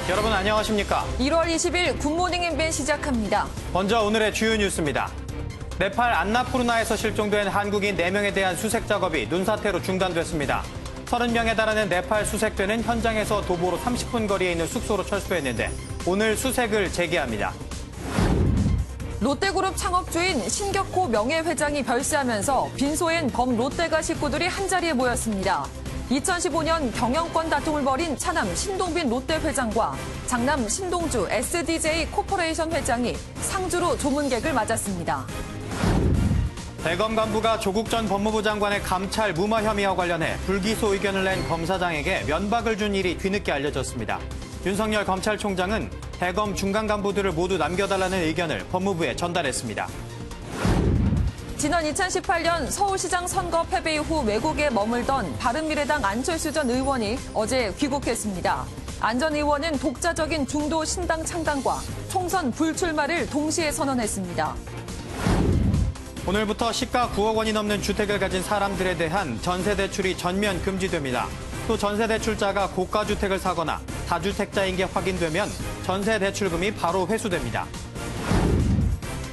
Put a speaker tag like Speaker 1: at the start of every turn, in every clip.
Speaker 1: 여러분 안녕하십니까?
Speaker 2: 1월 20일 굿모닝 MBN 시작합니다.
Speaker 1: 먼저 오늘의 주요 뉴스입니다. 네팔 안나푸르나에서 실종된 한국인 4명에 대한 수색 작업이 눈사태로 중단됐습니다. 30명에 달하는 네팔 수색대는 현장에서 도보로 30분 거리에 있는 숙소로 철수했는데 오늘 수색을 재개합니다.
Speaker 2: 롯데그룹 창업주인 신격호 명예회장이 별세하면서 빈소엔 범롯데가 식구들이 한자리에 모였습니다. 2015년 경영권 다툼을 벌인 차남 신동빈 롯데 회장과 장남 신동주 SDJ 코퍼레이션 회장이 상주로 조문객을 맞았습니다.
Speaker 1: 대검 간부가 조국 전 법무부 장관의 감찰 무마 혐의와 관련해 불기소 의견을 낸 검사장에게 면박을 준 일이 뒤늦게 알려졌습니다. 윤석열 검찰총장은 대검 중간 간부들을 모두 남겨달라는 의견을 법무부에 전달했습니다.
Speaker 2: 지난 2018년 서울시장 선거 패배 이후 외국에 머물던 바른미래당 안철수 전 의원이 어제 귀국했습니다. 안 전 의원은 독자적인 중도 신당 창당과 총선 불출마를 동시에 선언했습니다.
Speaker 1: 오늘부터 시가 9억 원이 넘는 주택을 가진 사람들에 대한 전세 대출이 전면 금지됩니다. 또 전세 대출자가 고가 주택을 사거나 다주택자인 게 확인되면 전세 대출금이 바로 회수됩니다.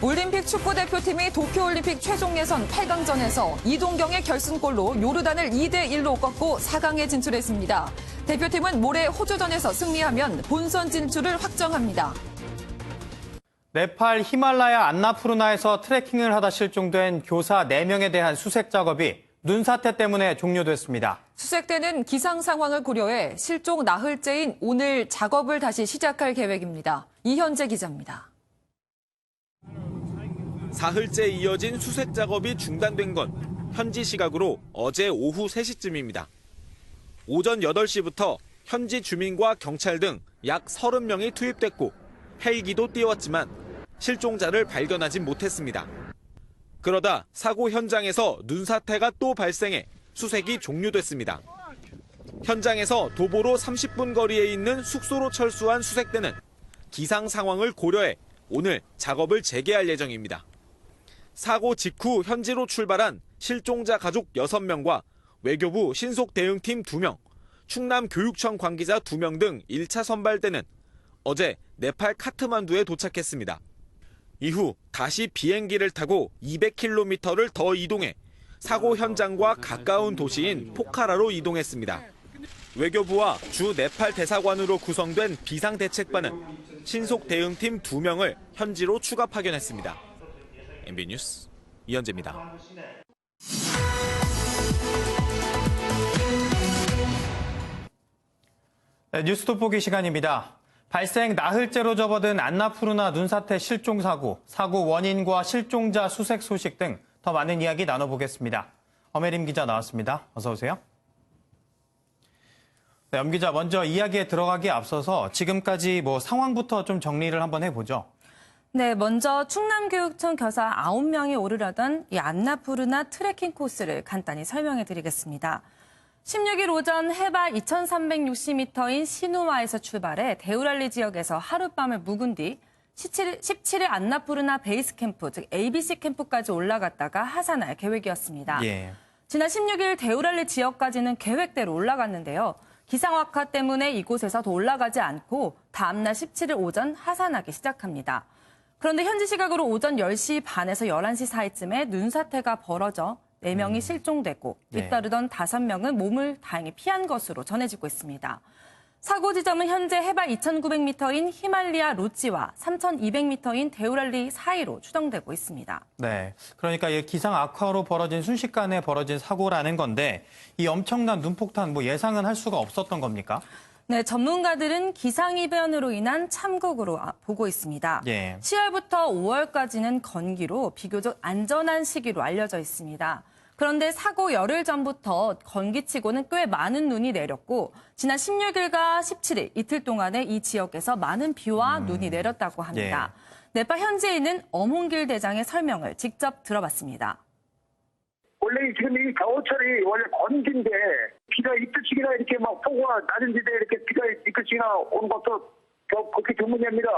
Speaker 2: 올림픽 축구대표팀이 도쿄올림픽 최종 예선 8강전에서 이동경의 결승골로 요르단을 2대1로 꺾고 4강에 진출했습니다. 대표팀은 모레 호주전에서 승리하면 본선 진출을 확정합니다.
Speaker 1: 네팔 히말라야 안나푸르나에서 트레킹을 하다 실종된 교사 4명에 대한 수색 작업이 눈사태 때문에 종료됐습니다.
Speaker 2: 수색대는 기상 상황을 고려해 실종 나흘째인 오늘 작업을 다시 시작할 계획입니다. 이현재 기자입니다.
Speaker 3: 사흘째 이어진 수색 작업이 중단된 건 현지 시각으로 어제 오후 3시쯤입니다. 오전 8시부터 현지 주민과 경찰 등 약 30명이 투입됐고 헬기도 띄웠지만 실종자를 발견하지 못했습니다. 그러다 사고 현장에서 눈사태가 또 발생해 수색이 종료됐습니다. 현장에서 도보로 30분 거리에 있는 숙소로 철수한 수색대는 기상 상황을 고려해 오늘 작업을 재개할 예정입니다. 사고 직후 현지로 출발한 실종자 가족 6명과 외교부 신속대응팀 2명, 충남교육청 관계자 2명 등 1차 선발대는 어제 네팔 카트만두에 도착했습니다. 이후 다시 비행기를 타고 200km를 더 이동해 사고 현장과 가까운 도시인 포카라로 이동했습니다. 외교부와 주 네팔 대사관으로 구성된 비상대책반은 신속대응팀 2명을 현지로 추가 파견했습니다. MB 뉴스 이현재입니다.
Speaker 1: 네, 뉴스 돋보기 시간입니다. 발생 나흘째로 접어든 안나푸르나 눈사태 실종 사고 원인과 실종자 수색 소식 등 더 많은 이야기 나눠보겠습니다. 엄혜림 기자 나왔습니다. 어서 오세요. 네, 엄 기자 먼저 이야기에 들어가기에 앞서서 지금까지 상황부터 좀 정리를 한번 해보죠.
Speaker 4: 네, 먼저 충남교육청 교사 9명이 오르려던 이 안나푸르나 트레킹 코스를 간단히 설명해 드리겠습니다. 16일 오전 해발 2,360m인 시누아에서 출발해 데우랄리 지역에서 하룻밤을 묵은 뒤 17일 안나푸르나 베이스 캠프, 즉 ABC 캠프까지 올라갔다가 하산할 계획이었습니다.
Speaker 1: 예.
Speaker 4: 지난 16일 데우랄리 지역까지는 계획대로 올라갔는데요. 기상 악화 때문에 이곳에서 더 올라가지 않고 다음날 17일 오전 하산하기 시작합니다. 그런데 현지 시각으로 오전 10시 반에서 11시 사이쯤에 눈사태가 벌어져 4명이 실종되고 뒤따르던 5명은 몸을 다행히 피한 것으로 전해지고 있습니다. 사고 지점은 현재 해발 2,900m인 히말리아 로찌와 3,200m인 데우랄리 사이로 추정되고 있습니다. 네,
Speaker 1: 그러니까 기상 악화로 벌어진 순식간에 벌어진 사고라는 건데 이 엄청난 눈폭탄 예상은 할 수가 없었던 겁니까?
Speaker 4: 네, 전문가들은 기상이변으로 인한 참국으로 보고 있습니다.
Speaker 1: 예.
Speaker 4: 10월부터 5월까지는 건기로 비교적 안전한 시기로 알려져 있습니다. 그런데 사고 열흘 전부터 건기치고는 꽤 많은 눈이 내렸고 지난 16일과 17일 이틀 동안에 이 지역에서 많은 비와 눈이 내렸다고 합니다. 예. 네팔 현지에 있는 엄홍길 대장의 설명을 직접 들어봤습니다.
Speaker 5: 원래 지금 이 겨울철이 원래 건기인데 비가 이틀씩이나 이렇게 폭우가 낮은 지대에 이렇게 비가 이틀씩이나 오는 것도 그렇게 드문입니다.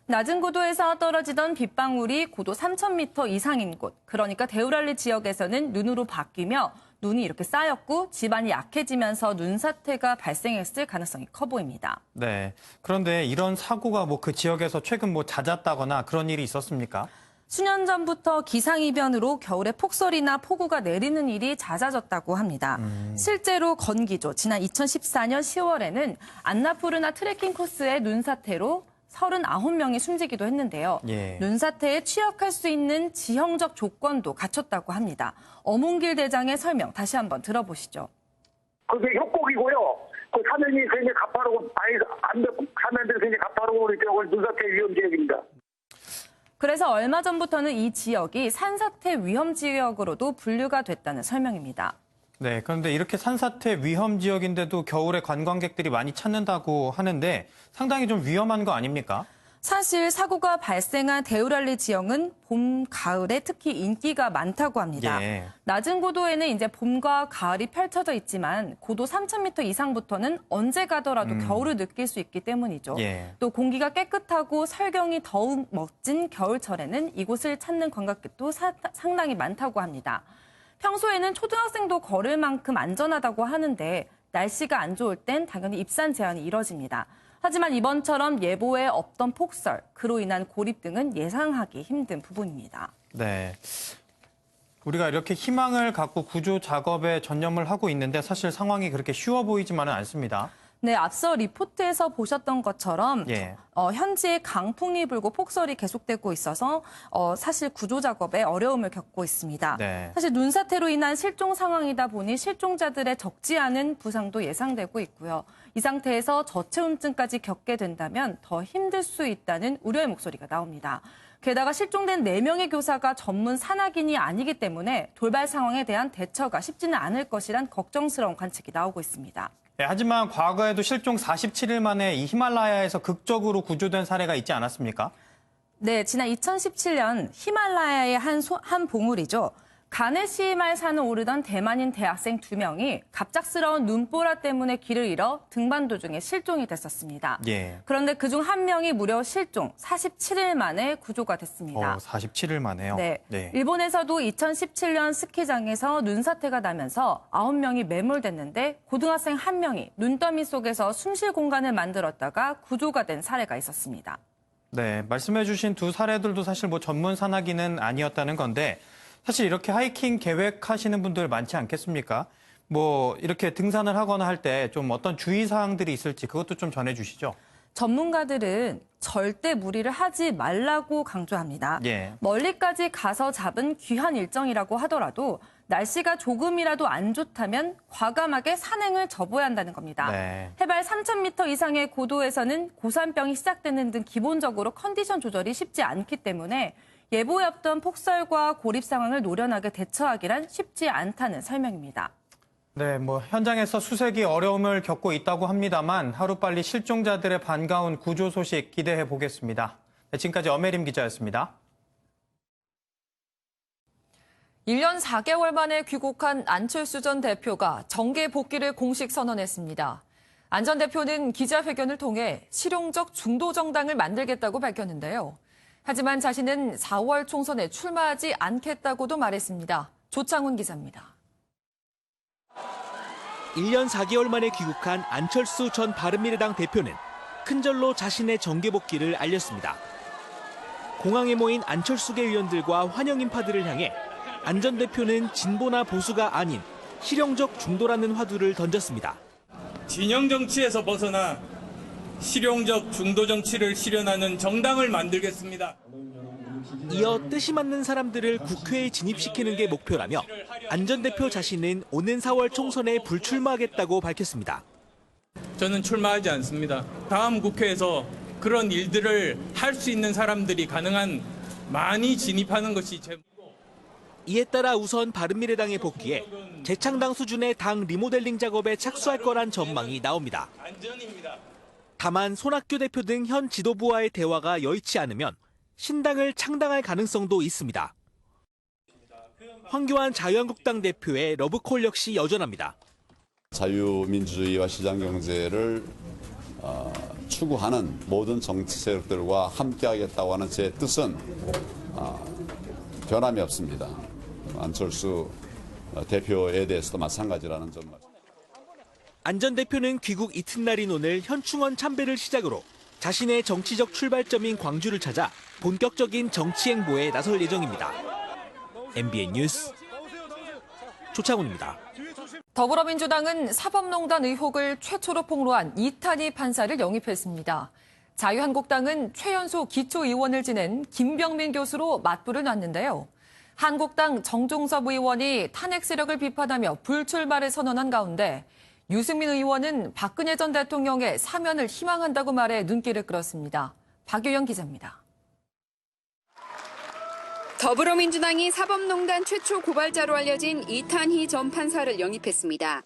Speaker 4: 낮은 고도에서 떨어지던 빗방울이 고도 3,000m 이상인 곳, 그러니까 데우랄리 지역에서는 눈으로 바뀌며 눈이 이렇게 쌓였고 지반이 약해지면서 눈사태가 발생했을 가능성이 커 보입니다.
Speaker 1: 네. 그런데 이런 사고가 뭐 그 지역에서 최근 뭐 잦았다거나 그런 일이 있었습니까?
Speaker 4: 수년 전부터 기상이변으로 겨울에 폭설이나 폭우가 내리는 일이 잦아졌다고 합니다. 실제로 건기죠. 지난 2014년 10월에는 안나푸르나 트레킹 코스의 눈사태로 39명이 숨지기도 했는데요.
Speaker 1: 예.
Speaker 4: 눈사태에 취약할 수 있는 지형적 조건도 갖췄다고 합니다. 어문길 대장의 설명 다시 한번 들어보시죠.
Speaker 5: 그게 협곡이고요. 그 사면이 굉장히 가파르고 사면들이 굉장히 가파르고 그러니까 눈사태 위험 지역입니다.
Speaker 4: 그래서 얼마 전부터는 이 지역이 산사태 위험 지역으로도 분류가 됐다는 설명입니다.
Speaker 1: 네, 그런데 이렇게 산사태 위험 지역인데도 겨울에 관광객들이 많이 찾는다고 하는데 상당히 좀 위험한 거 아닙니까?
Speaker 4: 사실 사고가 발생한 데우랄리 지형은 봄, 가을에 특히 인기가 많다고 합니다.
Speaker 1: 예.
Speaker 4: 낮은 고도에는 이제 봄과 가을이 펼쳐져 있지만 고도 3,000m 이상부터는 언제 가더라도 겨울을 느낄 수 있기 때문이죠.
Speaker 1: 예.
Speaker 4: 또 공기가 깨끗하고 설경이 더욱 멋진 겨울철에는 이곳을 찾는 관광객도 상당히 많다고 합니다. 평소에는 초등학생도 걸을 만큼 안전하다고 하는데 날씨가 안 좋을 땐 당연히 입산 제한이 이뤄집니다. 하지만 이번처럼 예보에 없던 폭설, 그로 인한 고립 등은 예상하기 힘든 부분입니다.
Speaker 1: 네. 우리가 이렇게 희망을 갖고 구조 작업에 전념을 하고 있는데 사실 상황이 그렇게 쉬워 보이지만은 않습니다.
Speaker 4: 네, 앞서 리포트에서 보셨던 것처럼
Speaker 1: 예.
Speaker 4: 현지에 강풍이 불고 폭설이 계속되고 있어서 사실 구조 작업에 어려움을 겪고 있습니다.
Speaker 1: 네.
Speaker 4: 사실 눈사태로 인한 실종 상황이다 보니 실종자들의 적지 않은 부상도 예상되고 있고요. 이 상태에서 저체온증까지 겪게 된다면 더 힘들 수 있다는 우려의 목소리가 나옵니다. 게다가 실종된 4명의 교사가 전문 산악인이 아니기 때문에 돌발 상황에 대한 대처가 쉽지는 않을 것이란 걱정스러운 관측이 나오고 있습니다.
Speaker 1: 네, 하지만 과거에도 실종 47일 만에 이 히말라야에서 극적으로 구조된 사례가 있지 않았습니까?
Speaker 4: 네, 지난 2017년 히말라야의 한 봉우리죠. 가네시말 산을 오르던 대만인 대학생 2명이 갑작스러운 눈보라 때문에 길을 잃어 등반 도중에 실종이 됐었습니다.
Speaker 1: 예.
Speaker 4: 그런데 그중 한 명이 무려 실종 47일 만에 구조가 됐습니다.
Speaker 1: 47일 만에요?
Speaker 4: 네.
Speaker 1: 네.
Speaker 4: 일본에서도 2017년 스키장에서 눈사태가 나면서 9명이 매몰됐는데 고등학생 1명이 눈더미 속에서 숨쉴 공간을 만들었다가 구조가 된 사례가 있었습니다.
Speaker 1: 네, 말씀해 주신 두 사례들도 사실 뭐 전문 산악인은 아니었다는 건데 사실 이렇게 하이킹 계획하시는 분들 많지 않겠습니까? 뭐 이렇게 등산을 하거나 할 때 좀 어떤 주의사항들이 있을지 그것도 좀 전해주시죠.
Speaker 4: 전문가들은 절대 무리를 하지 말라고 강조합니다.
Speaker 1: 예.
Speaker 4: 멀리까지 가서 잡은 귀한 일정이라고 하더라도 날씨가 조금이라도 안 좋다면 과감하게 산행을 접어야 한다는 겁니다.
Speaker 1: 네.
Speaker 4: 해발 3,000m 이상의 고도에서는 고산병이 시작되는 등 기본적으로 컨디션 조절이 쉽지 않기 때문에 예보에 없던 폭설과 고립 상황을 노련하게 대처하기란 쉽지 않다는 설명입니다.
Speaker 1: 네, 뭐 현장에서 수색이 어려움을 겪고 있다고 합니다만 하루빨리 실종자들의 반가운 구조 소식 기대해 보겠습니다. 네, 지금까지 엄혜림 기자였습니다.
Speaker 2: 1년 4개월 만에 귀국한 안철수 전 대표가 정계 복귀를 공식 선언했습니다. 안 전 대표는 기자회견을 통해 실용적 중도정당을 만들겠다고 밝혔는데요. 하지만 자신은 4월 총선에 출마하지 않겠다고도 말했습니다. 조창훈 기자입니다.
Speaker 3: 1년 4개월 만에 귀국한 안철수 전 바른미래당 대표는 큰절로 자신의 정계 복귀를 알렸습니다. 공항에 모인 안철수계 의원들과 환영 인파들을 향해 안 전 대표는 진보나 보수가 아닌 실용적 중도라는 화두를 던졌습니다.
Speaker 6: 진영 정치에서 벗어나 실용적 중도 정치를 실현하는 정당을 만들겠습니다.
Speaker 3: 이어 뜻이 맞는 사람들을 국회에 진입시키는 게 목표라며 안 전 대표 자신은 오는 4월 총선에 불출마하겠다고 밝혔습니다.
Speaker 6: 저는 출마하지 않습니다. 다음 국회에서 그런 일들을 할 수 있는 사람들이 가능한 많이 진입하는 것이 제
Speaker 3: 이에 따라 우선 바른미래당에 복귀해 재창당 수준의 당 리모델링 작업에 착수할 거란 전망이 나옵니다. 다만 손학규 대표 등 현 지도부와의 대화가 여의치 않으면 신당을 창당할 가능성도 있습니다. 황교안 자유한국당 대표의 러브콜 역시 여전합니다.
Speaker 7: 자유민주주의와 시장경제를 추구하는 모든 정치 세력들과 함께하겠다고 하는 제 뜻은 변함이 없습니다. 안철수 대표에 대해서도 마찬가지라는 점.
Speaker 3: 안 전 대표는 귀국 이튿날인 오늘 현충원 참배를 시작으로 자신의 정치적 출발점인 광주를 찾아 본격적인 정치 행보에 나설 예정입니다. MBN 뉴스 조창훈입니다.
Speaker 2: 더불어민주당은 사법농단 의혹을 최초로 폭로한 이탄희 판사를 영입했습니다. 자유한국당은 최연소 기초의원을 지낸 김병민 교수로 맞불을 놨는데요. 한국당 정종섭 의원이 탄핵 세력을 비판하며 불출마를 선언한 가운데 유승민 의원은 박근혜 전 대통령의 사면을 희망한다고 말해 눈길을 끌었습니다. 박유영 기자입니다.
Speaker 8: 더불어민주당이 사법농단 최초 고발자로 알려진 이탄희 전 판사를 영입했습니다.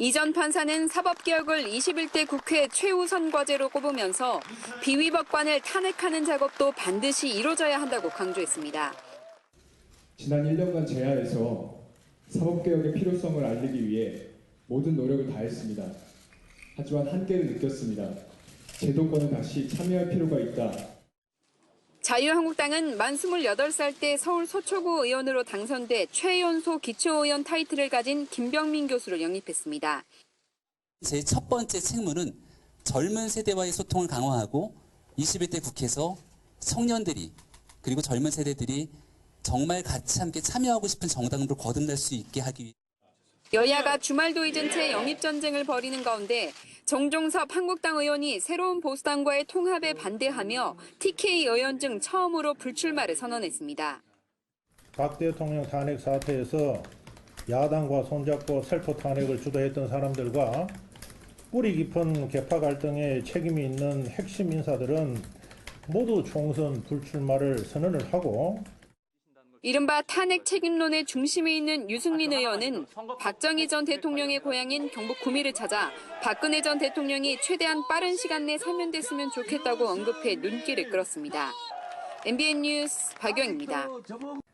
Speaker 8: 이 전 판사는 사법개혁을 21대 국회 최우선 과제로 꼽으면서 비위법관을 탄핵하는 작업도 반드시 이뤄져야 한다고 강조했습니다.
Speaker 9: 지난 1년간 재하에서 사법개혁의 필요성을 알리기 위해 모든 노력을 다했습니다. 하지만 한계를 느꼈습니다. 제도권에 다시 참여할 필요가 있다.
Speaker 8: 자유한국당은 만 28살 때 서울 서초구 의원으로 당선돼 최연소 기초의원 타이틀을 가진 김병민 교수를 영입했습니다.
Speaker 10: 제 첫 번째 책무는 젊은 세대와의 소통을 강화하고 21대 국회에서 청년들이 그리고 젊은 세대들이 정말 같이 함께 참여하고 싶은 정당으로 거듭날 수 있게 하기 위해
Speaker 8: 여야가 주말도 잊은 채 영입전쟁을 벌이는 가운데 정종섭 한국당 의원이 새로운 보수당과의 통합에 반대하며 TK 의원 중 처음으로 불출마를 선언했습니다.
Speaker 11: 박 대통령 탄핵 사태에서 야당과 손잡고 셀프 탄핵을 주도했던 사람들과 뿌리 깊은 계파 갈등에 책임이 있는 핵심 인사들은 모두 총선 불출마를 선언을 하고
Speaker 8: 이른바 탄핵 책임론의 중심에 있는 유승민 의원은 박정희 전 대통령의 고향인 경북 구미를 찾아 박근혜 전 대통령이 최대한 빠른 시간 내 사면됐으면 좋겠다고 언급해 눈길을 끌었습니다. MBN 뉴스 박영입니다.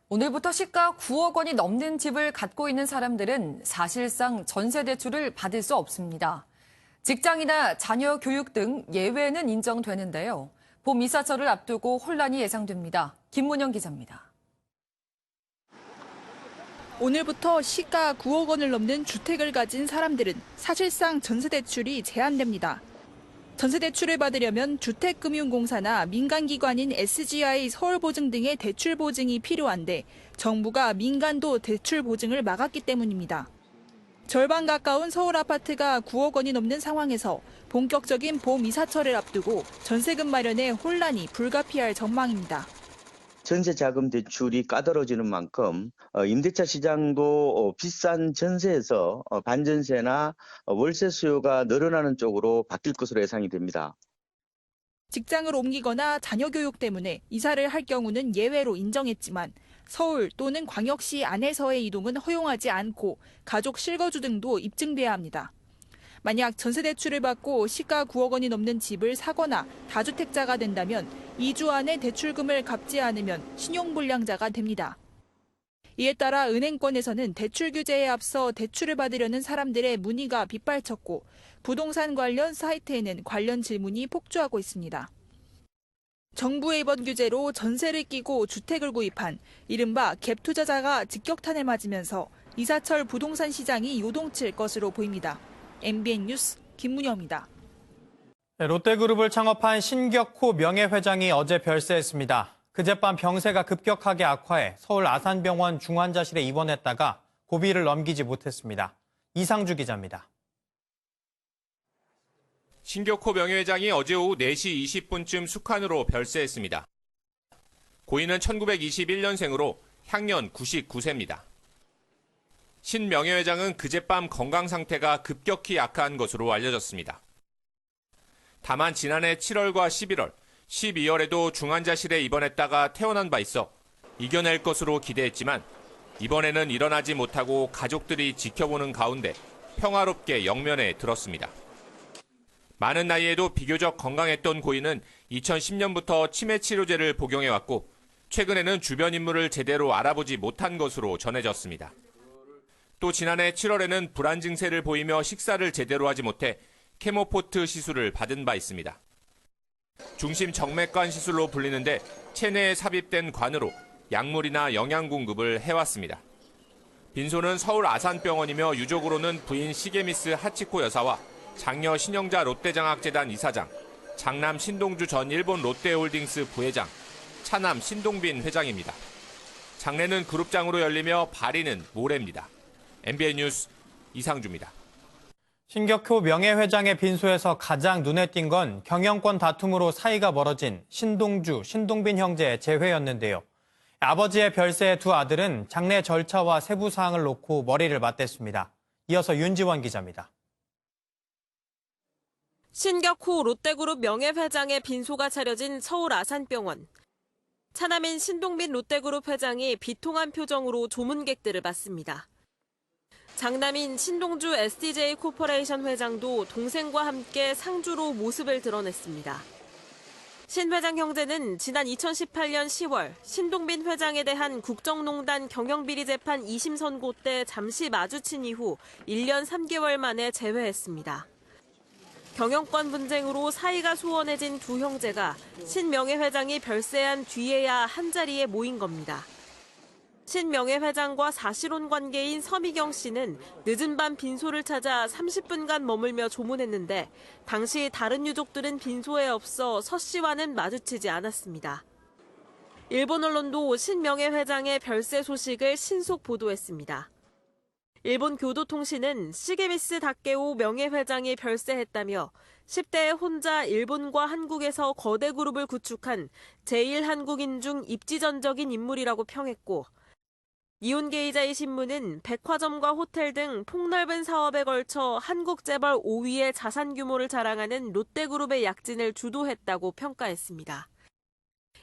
Speaker 2: 오늘부터 시가 9억 원이 넘는 집을 갖고 있는 사람들은 사실상 전세 대출을 받을 수 없습니다. 직장이나 자녀 교육 등 예외는 인정되는데요. 봄 이사철을 앞두고 혼란이 예상됩니다. 김문영 기자입니다.
Speaker 12: 오늘부터 시가 9억 원을 넘는 주택을 가진 사람들은 사실상 전세대출이 제한됩니다. 전세대출을 받으려면 주택금융공사나 민간기관인 SGI 서울보증 등의 대출 보증이 필요한데 정부가 민간도 대출 보증을 막았기 때문입니다. 절반 가까운 서울 아파트가 9억 원이 넘는 상황에서 본격적인 봄 이사철을 앞두고 전세금 마련에 혼란이 불가피할 전망입니다.
Speaker 13: 전세자금 대출이 까다로워지는 만큼 임대차 시장도 비싼 전세에서 반전세나 월세 수요가 늘어나는 쪽으로 바뀔 것으로 예상이 됩니다.
Speaker 12: 직장을 옮기거나 자녀 교육 때문에 이사를 할 경우는 예외로 인정했지만 서울 또는 광역시 안에서의 이동은 허용하지 않고 가족 실거주 등도 입증돼야 합니다. 만약 전세대출을 받고 시가 9억 원이 넘는 집을 사거나 다주택자가 된다면 2주 안에 대출금을 갚지 않으면 신용불량자가 됩니다. 이에 따라 은행권에서는 대출 규제에 앞서 대출을 받으려는 사람들의 문의가 빗발쳤고 부동산 관련 사이트에는 관련 질문이 폭주하고 있습니다. 정부의 이번 규제로 전세를 끼고 주택을 구입한 이른바 갭 투자자가 직격탄을 맞으면서 이사철 부동산 시장이 요동칠 것으로 보입니다. MBN 뉴스 김문영입니다.
Speaker 1: 롯데그룹을 창업한 신격호 명예회장이 어제 별세했습니다. 그젯밤 병세가 급격하게 악화해 서울 아산병원 중환자실에 입원했다가 고비를 넘기지 못했습니다. 이상주 기자입니다.
Speaker 14: 신격호 명예회장이 어제 오후 4시 20분쯤 숙환으로 별세했습니다. 고인은 1921년생으로 향년 99세입니다. 신 명예회장은 그젯밤 건강 상태가 급격히 악화한 것으로 알려졌습니다. 다만 지난해 7월과 11월, 12월에도 중환자실에 입원했다가 퇴원한 바 있어 이겨낼 것으로 기대했지만 이번에는 일어나지 못하고 가족들이 지켜보는 가운데 평화롭게 영면에 들었습니다. 많은 나이에도 비교적 건강했던 고인은 2010년부터 치매 치료제를 복용해왔고 최근에는 주변 인물을 제대로 알아보지 못한 것으로 전해졌습니다. 또 지난해 7월에는 불안 증세를 보이며 식사를 제대로 하지 못해 케모포트 시술을 받은 바 있습니다. 중심 정맥관 시술로 불리는데 체내에 삽입된 관으로 약물이나 영양 공급을 해왔습니다. 빈소는 서울 아산병원이며 유족으로는 부인 시게미스 하치코 여사와 장녀 신영자 롯데장학재단 이사장, 장남 신동주 전 일본 롯데홀딩스 부회장, 차남 신동빈 회장입니다. 장례는 그룹장으로 열리며 발인은 모레입니다. MBN 뉴스 이상주입니다.
Speaker 1: 신격호 명예회장의 빈소에서 가장 눈에 띈 건 경영권 다툼으로 사이가 멀어진 신동주, 신동빈 형제의 재회였는데요. 아버지의 별세의 두 아들은 장례 절차와 세부 사항을 놓고 머리를 맞댔습니다. 이어서 윤지원 기자입니다.
Speaker 15: 신격호 롯데그룹 명예회장의 빈소가 차려진 서울 아산병원. 차남인 신동빈 롯데그룹 회장이 비통한 표정으로 조문객들을 맞습니다. 장남인 신동주 SDJ 코퍼레이션 회장도 동생과 함께 상주로 모습을 드러냈습니다. 신 회장 형제는 지난 2018년 10월 신동빈 회장에 대한 국정농단 경영비리 재판 2심 선고 때 잠시 마주친 이후 1년 3개월 만에 재회했습니다. 경영권 분쟁으로 사이가 소원해진 두 형제가 신 명예회장이 별세한 뒤에야 한자리에 모인 겁니다. 신 명예회장과 사실혼 관계인 서미경 씨는 늦은 밤 빈소를 찾아 30분간 머물며 조문했는데 당시 다른 유족들은 빈소에 없어 서 씨와는 마주치지 않았습니다. 일본 언론도 신 명예회장의 별세 소식을 신속 보도했습니다. 일본 교도통신은 시게미스 다케오 명예회장이 별세했다며 10대에 혼자 일본과 한국에서 거대 그룹을 구축한 제1한국인 중 입지전적인 인물이라고 평했고 이혼계이자의 신문은 백화점과 호텔 등 폭넓은 사업에 걸쳐 한국 재벌 5위의 자산 규모를 자랑하는 롯데그룹의 약진을 주도했다고 평가했습니다.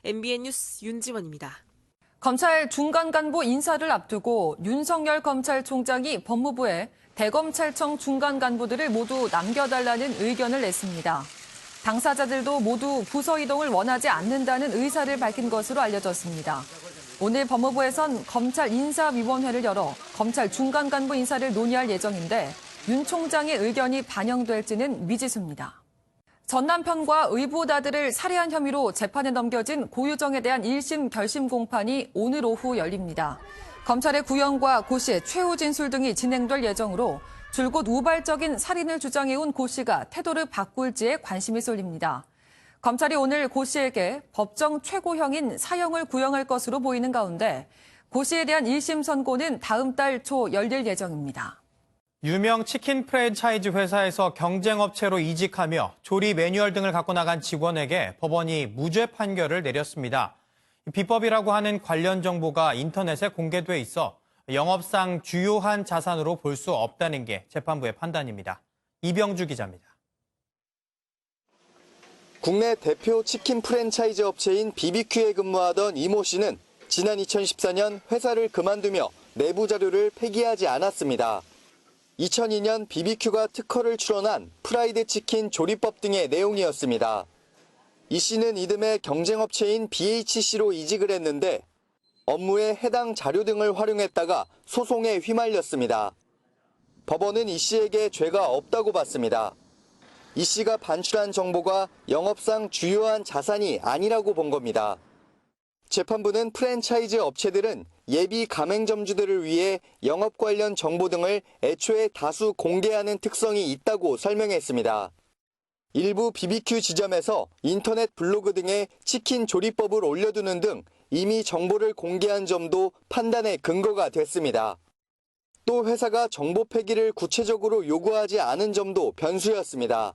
Speaker 15: MBN 뉴스 윤지원입니다.
Speaker 2: 검찰 중간 간부 인사를 앞두고 윤석열 검찰총장이 법무부에 대검찰청 중간 간부들을 모두 남겨달라는 의견을 냈습니다. 당사자들도 모두 부서 이동을 원하지 않는다는 의사를 밝힌 것으로 알려졌습니다. 오늘 법무부에선 검찰 인사위원회를 열어 검찰 중간 간부 인사를 논의할 예정인데 윤 총장의 의견이 반영될지는 미지수입니다. 전 남편과 의붓아들을 살해한 혐의로 재판에 넘겨진 고유정에 대한 1심 결심 공판이 오늘 오후 열립니다. 검찰의 구형과 고 씨의 최후 진술 등이 진행될 예정으로 줄곧 우발적인 살인을 주장해온 고 씨가 태도를 바꿀지에 관심이 쏠립니다. 검찰이 오늘 고 씨에게 법정 최고형인 사형을 구형할 것으로 보이는 가운데 고 씨에 대한 1심 선고는 다음 달 초 열릴 예정입니다.
Speaker 1: 유명 치킨 프랜차이즈 회사에서 경쟁업체로 이직하며 조리 매뉴얼 등을 갖고 나간 직원에게 법원이 무죄 판결을 내렸습니다. 비법이라고 하는 관련 정보가 인터넷에 공개돼 있어 영업상 주요한 자산으로 볼 수 없다는 게 재판부의 판단입니다. 이병주 기자입니다.
Speaker 16: 국내 대표 치킨 프랜차이즈 업체인 BBQ에 근무하던 이모 씨는 지난 2014년 회사를 그만두며 내부 자료를 폐기하지 않았습니다. 2002년 BBQ가 특허를 출원한 프라이드 치킨 조리법 등의 내용이었습니다. 이 씨는 이듬해 경쟁업체인 BHC로 이직을 했는데 업무에 해당 자료 등을 활용했다가 소송에 휘말렸습니다. 법원은 이 씨에게 죄가 없다고 봤습니다. 이 씨가 반출한 정보가 영업상 주요한 자산이 아니라고 본 겁니다. 재판부는 프랜차이즈 업체들은 예비 가맹점주들을 위해 영업 관련 정보 등을 애초에 다수 공개하는 특성이 있다고 설명했습니다. 일부 BBQ 지점에서 인터넷 블로그 등에 치킨 조리법을 올려두는 등 이미 정보를 공개한 점도 판단의 근거가 됐습니다. 또 회사가 정보 폐기를 구체적으로 요구하지 않은 점도 변수였습니다.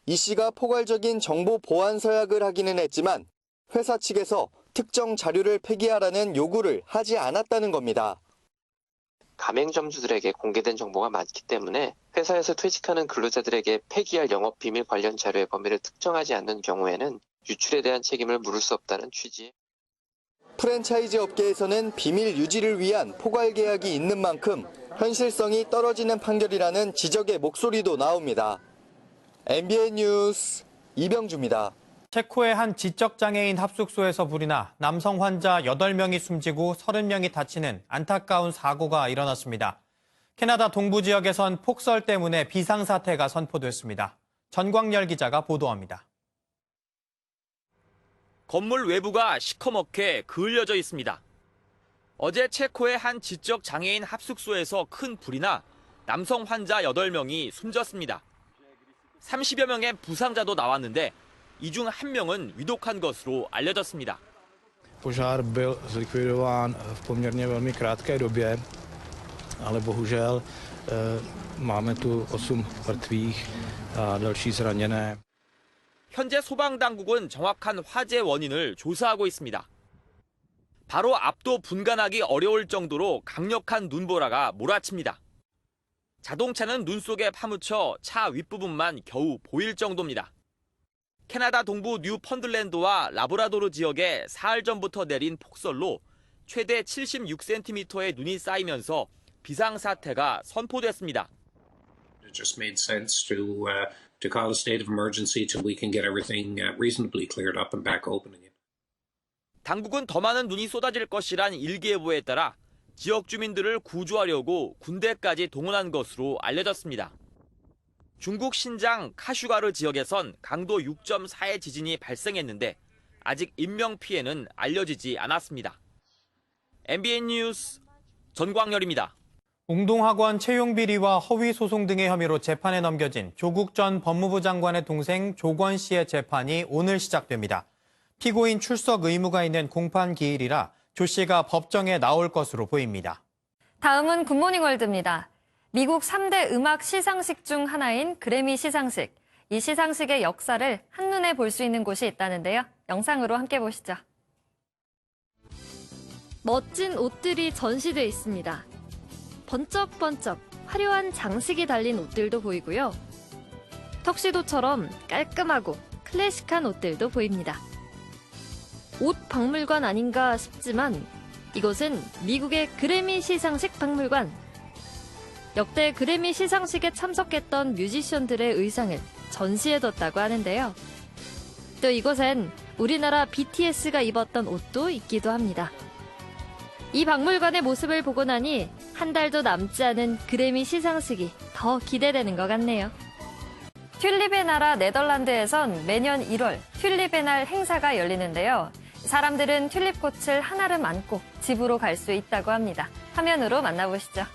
Speaker 16: 이 씨가 포괄적인 정보 보안 서약을 하기는 했지만 회사 측에서 특정 자료를 폐기하라는 요구를 하지 않았다는 겁니다.
Speaker 17: 가맹점주들에게 공개된 정보가 많기 때문에 회사에서 퇴직하는 근로자들에게 폐기할 영업 비밀 관련 자료의 범위를 특정하지 않는 경우에는 유출에 대한 책임을 물을 수 없다는 취지.
Speaker 16: 프랜차이즈 업계에서는 비밀 유지를 위한 포괄 계약이 있는 만큼 현실성이 떨어지는 판결이라는 지적의 목소리도 나옵니다. MBN 뉴스 이병주입니다.
Speaker 1: 체코의 한 지적장애인 합숙소에서 불이 나 남성 환자 8명이 숨지고 30명이 다치는 안타까운 사고가 일어났습니다. 캐나다 동부 지역에선 폭설 때문에 비상사태가 선포됐습니다. 전광열 기자가 보도합니다.
Speaker 18: 건물 외부가 시커멓게 그을려져 있습니다. 어제 체코의 한 지적 장애인 합숙소에서 큰 불이 나 남성 환자 8명이 숨졌습니다. 30여 명의 부상자도 나왔는데 이 중 1명은 위독한 것으로 알려졌습니다.
Speaker 19: Požár byl zlikvidován v poměrně velmi krátké době, ale bohužel máme tu 8 mrtvých a další zraněné.
Speaker 18: 현재 소방당국은 정확한 화재 원인을 조사하고 있습니다. 바로 앞도 분간하기 어려울 정도로 강력한 눈보라가 몰아칩니다. 자동차는 눈 속에 파묻혀 차 윗부분만 겨우 보일 정도입니다. 캐나다 동부 뉴펀들랜드와 라브라도르 지역에 사흘 전부터 내린 폭설로 최대 76cm의 눈이 쌓이면서 비상사태가 선포됐습니다.
Speaker 20: It just made sense to call a state of emergency till we can get everything reasonably cleared up and back open again.
Speaker 18: 당국은 더 많은 눈이 쏟아질 것이란 일기예보에 따라 지역 주민들을 구조하려고 군대까지 동원한 것으로 알려졌습니다. 중국 신장 카슈가르 지역에선 강도 6.4의 지진이 발생했는데 아직 인명피해는 알려지지 않았습니다. MBN 뉴스 전광열입니다.
Speaker 1: 공동학원 채용 비리와 허위 소송 등의 혐의로 재판에 넘겨진 조국 전 법무부 장관의 동생 조건 씨의 재판이 오늘 시작됩니다. 피고인 출석 의무가 있는 공판 기일이라 조 씨가 법정에 나올 것으로 보입니다.
Speaker 21: 다음은 굿모닝 월드입니다. 미국 3대 음악 시상식 중 하나인 그래미 시상식. 이 시상식의 역사를 한눈에 볼 수 있는 곳이 있다는데요. 영상으로 함께 보시죠. 멋진 옷들이 전시돼 있습니다. 번쩍번쩍 화려한 장식이 달린 옷들도 보이고요. 턱시도처럼 깔끔하고 클래식한 옷들도 보입니다. 옷 박물관 아닌가 싶지만 이곳은 미국의 그래미 시상식 박물관. 역대 그래미 시상식에 참석했던 뮤지션들의 의상을 전시해뒀다고 하는데요. 또 이곳엔 우리나라 BTS가 입었던 옷도 있기도 합니다. 이 박물관의 모습을 보고 나니 한 달도 남지 않은 그래미 시상식이 더 기대되는 것 같네요. 튤립의 나라 네덜란드에선 매년 1월 튤립의 날 행사가 열리는데요. 사람들은 튤립꽃을 한아름 안고 집으로 갈 수 있다고 합니다. 화면으로 만나보시죠.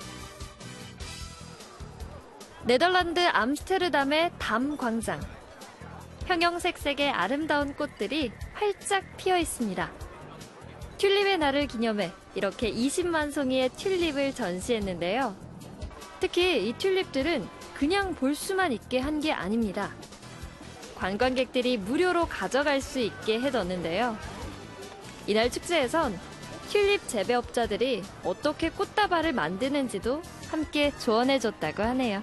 Speaker 21: 네덜란드 암스테르담의 담 광장. 형형색색의 아름다운 꽃들이 활짝 피어 있습니다. 튤립의 날을 기념해 이렇게 20만 송이의 튤립을 전시했는데요. 특히 이 튤립들은 그냥 볼 수만 있게 한 게 아닙니다. 관광객들이 무료로 가져갈 수 있게 해뒀는데요. 이날 축제에선 튤립 재배업자들이 어떻게 꽃다발을 만드는지도 함께 조언해줬다고 하네요.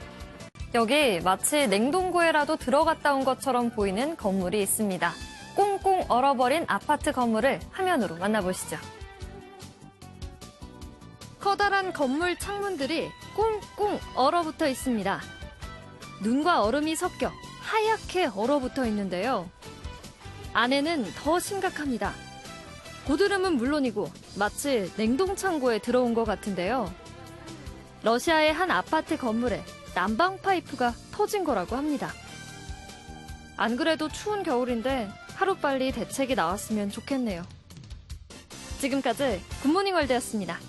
Speaker 21: 여기 마치 냉동고에라도 들어갔다 온 것처럼 보이는 건물이 있습니다. 꽁꽁 얼어버린 아파트 건물을 화면으로 만나보시죠. 커다란 건물 창문들이 꽁꽁 얼어붙어 있습니다. 눈과 얼음이 섞여 하얗게 얼어붙어 있는데요. 안에는 더 심각합니다. 고드름은 물론이고 마치 냉동창고에 들어온 것 같은데요. 러시아의 한 아파트 건물에 난방 파이프가 터진 거라고 합니다. 안 그래도 추운 겨울인데 하루빨리 대책이 나왔으면 좋겠네요. 지금까지 굿모닝 월드였습니다.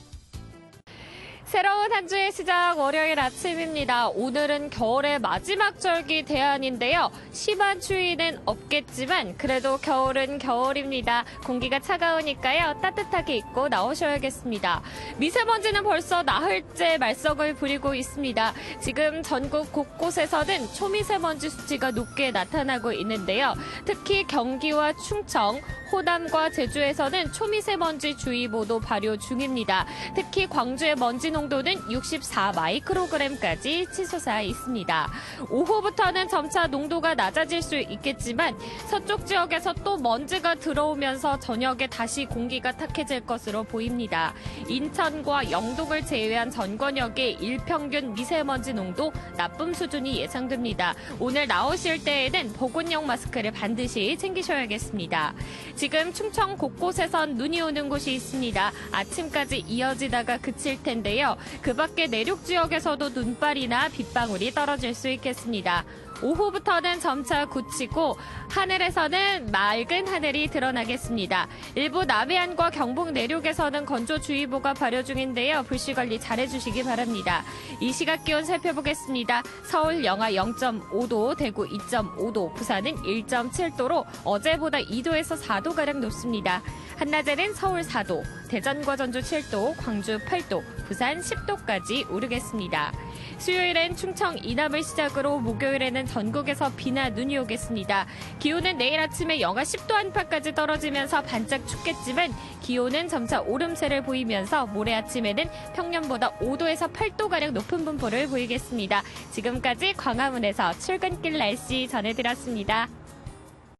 Speaker 22: 새로운 한 주의 시작 월요일 아침입니다. 오늘은 겨울의 마지막 절기 대안인데요. 심한 추위는 없겠지만 그래도 겨울은 겨울입니다. 공기가 차가우니까요. 따뜻하게 입고 나오셔야겠습니다. 미세먼지는 벌써 나흘째 말썽을 부리고 있습니다. 지금 전국 곳곳에서는 초미세먼지 수치가 높게 나타나고 있는데요. 특히 경기와 충청, 호남과 제주에서는 초미세먼지 주의보도 발효 중입니다. 특히 광주의 먼지 농도는 64 마이크로그램까지 치솟아 있습니다. 오후부터는 점차 농도가 낮아질 수 있겠지만 서쪽 지역에서 또 먼지가 들어오면서 저녁에 다시 공기가 탁해질 것으로 보입니다. 인천과 영동을 제외한 전 권역의 일평균 미세먼지 농도 나쁨 수준이 예상됩니다. 오늘 나오실 때에는 보건용 마스크를 반드시 챙기셔야겠습니다. 지금 충청 곳곳에선 눈이 오는 곳이 있습니다. 아침까지 이어지다가 그칠 텐데요. 그 밖에 내륙 지역에서도 눈발이나 빗방울이 떨어질 수 있겠습니다. 오후부터는 점차 굳히고 하늘에서는 맑은 하늘이 드러나겠습니다. 일부 남해안과 경북 내륙에서는 건조주의보가 발효 중인데요. 불씨관리 잘해주시기 바랍니다. 이 시각 기온 살펴보겠습니다. 서울 영하 0.5도, 대구 2.5도, 부산은 1.7도로 어제보다 2도에서 4도가량 높습니다. 한낮에는 서울 4도, 대전과 전주 7도, 광주 8도, 부산 10도까지 오르겠습니다. 수요일엔 충청 이남을 시작으로 목요일에는 전국에서 비나 눈이 오겠습니다. 기온은 내일 아침에 영하 10도 안팎까지 떨어지면서 반짝 춥겠지만 기온은 점차 오름세를 보이면서 모레 아침에는 평년보다 5도에서 8도가량 높은 분포를 보이겠습니다. 지금까지 광화문에서 출근길 날씨 전해드렸습니다.